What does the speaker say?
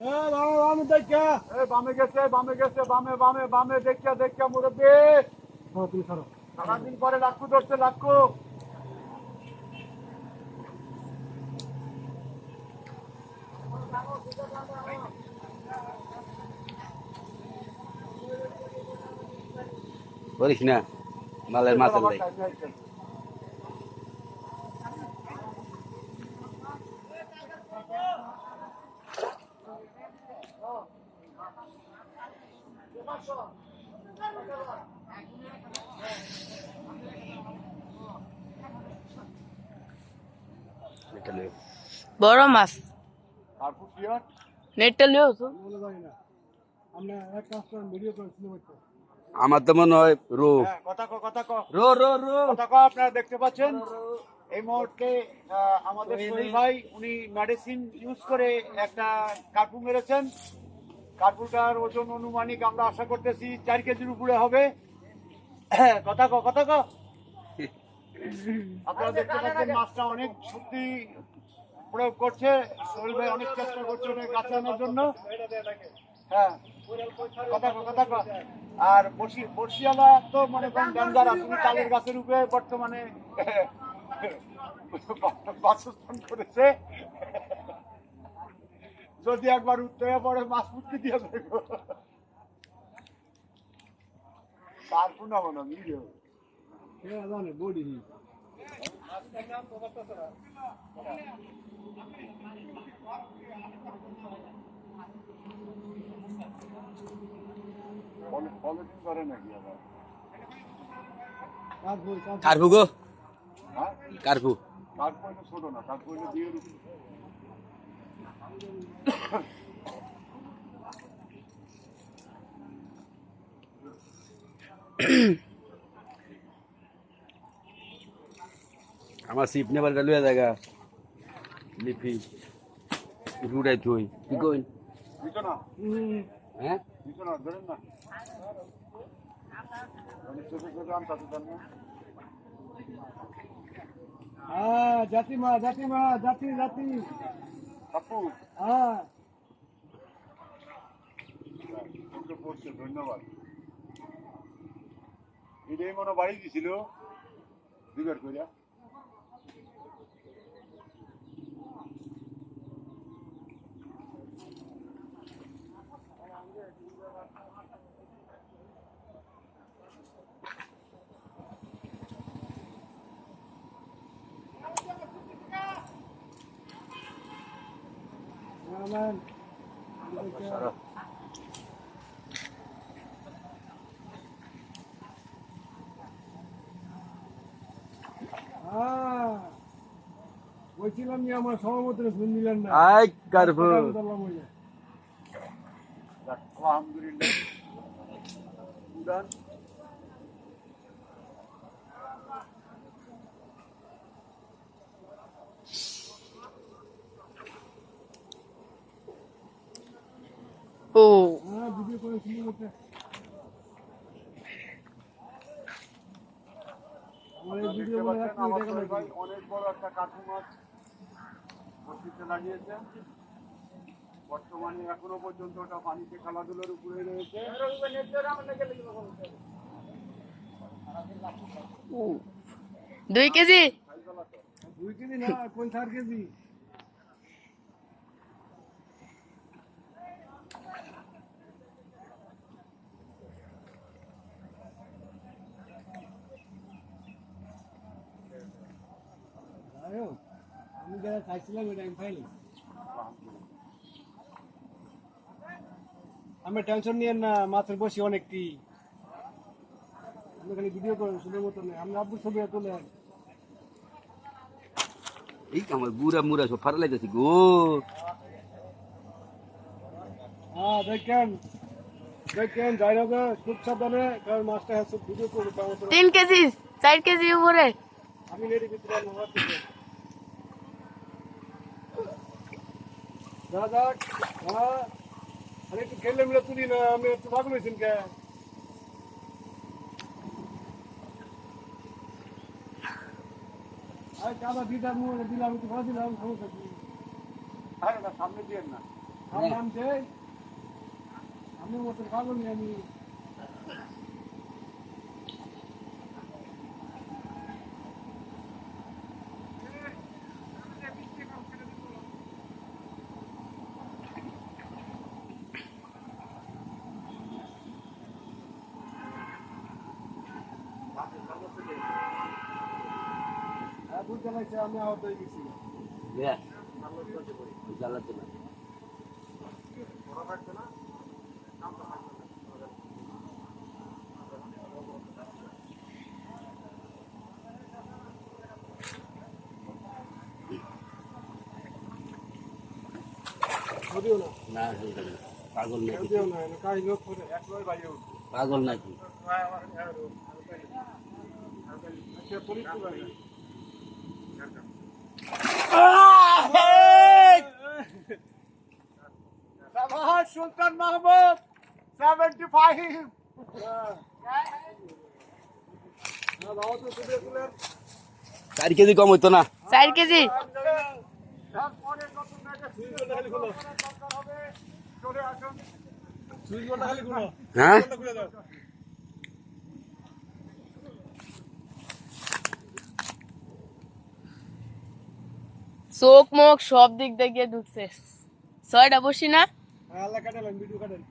বামে গেছে বামে গেছে বামে বামে বামে দেখিয়া দেখিয়া মুরব্বী সারাদিন পরে লাক্কু ধরছে লাক্কু বলিস না মালের মাছের লাই বড় মাছ নেটটা লিও তো আমার তো মনে হয় রো আপনারা দেখতে পাচ্ছেন এই মুহূর্তে আমাদের শরীর ভাই উনি মেডিসিন ইউজ করে একটা কার্পু মেরেছেন। কার্পুটার ওজন অনুমানিক আমরা আশা করতেছি 4 কেজির উপরে হবে। কথা ক আপনারা দেখতে পাচ্ছেন মাছটা অনেক শক্তি প্রয়োগ করছে। শরীর ভাই অনেক চেষ্টা করছে ওটাকে কাছে আনার জন্য। হ্যাঁ কথা ক আর বর্ষিয়ালা তো মনে করেন ডেঞ্জারাস। তুমি তালের গাছের উপরে বর্তমানে বাসস্থান করেছে। যদি একবার উঠতে পরে মাছ ফুটতে দিয়ে দেবো তার পুনাবো না ভিডিও বডি পলিথিন করে নাকি আবার কারফু গো হ্যাঁ কারফু কার্পু হইলে ছোট না কার্পু হইলে দিয়ে দিচ্ছি আমার সিপ নেবার লুয়া জায়গা লিপি উড়াই তুই কি কইন দিছো না হ্যাঁ দিছো না ধরেন না আমি ছোট ছোট আম তাতে দেন না জাতি আপু পড়ছে ধন্যবাদ। এটাই মনে বাড়ি দিছিল দুবার কইরা বলছিলাম যে আমার সভাপতি শুন দিলেন না। আই কারফু আলহামদুলিল্লাহ উড়ান ও ভিডিও করে শুরু করতে দেখতে পাচ্ছেন আমার শরীর ভাই অনেক বড় একটা কাঠু মাছ বসিতে লাগিয়েছে। বর্তমানে এখনো পর্যন্ত ওটা পানিতে খেলাধুলার উপরে রয়েছে। 2 কেজি 2 কেজি না কোন 4 কেজি আমি যারা খাইছিলাম এটা আমি পাইনি। আমি টেনশন নিয়েন না, মাছের বসি অনেকটি। আপনি খালি ভিডিও করেন সুন্দর মতো নেই, আমরা আব্বুর ছবি তোলেন। এই আমার বুড়া মুড়া সব ফারা লাইতেছি গো দেখেন যাই হবে খুব সাবধানে, কারণ মাছটা হচ্ছে ভিডিও করবো। 3 কেজি 4 কেজি উপরে আমি নেড়ে ভিতরে দাদা আরে একটু খেলে মিলে তুলি না, আমি একটু পাগল হয়েছেন কে? আর কাদা দিদার মুখে দিলাম, একটু ভালো দিলাম, সমস্যা কি? হ্যাঁ সামনে দিয়ে না আমার নাম যে আমি মতো খাবো নি আমি বুঝতে পারছি আমি আহত হয়ে গেছি Yes. চালাতে না যদিও না না হইবে না। পাগল নাকি যদিও না কাজ লোক করে একবার বাইরে উঠবে পাগল নাকি আচ্ছা পুলিশ তো বাইরে সাবাস সুলতান মাহমুদ 75 না দাও তো তুলে তুলে 4 কেজি কম হইতো না 4 কেজি তারপরে নতুন একটা সুইচ বলটা খালি খুলো দরকার হবে চলে আসুন সুইচ বলটা খালি খুলো হ্যাঁ বলটা খুলে দাও চোখ মুখ সব দিক দিয়ে ঢুকছে 6টা বসি না আল্লাহ কাটালেন ভিডিও কাটেন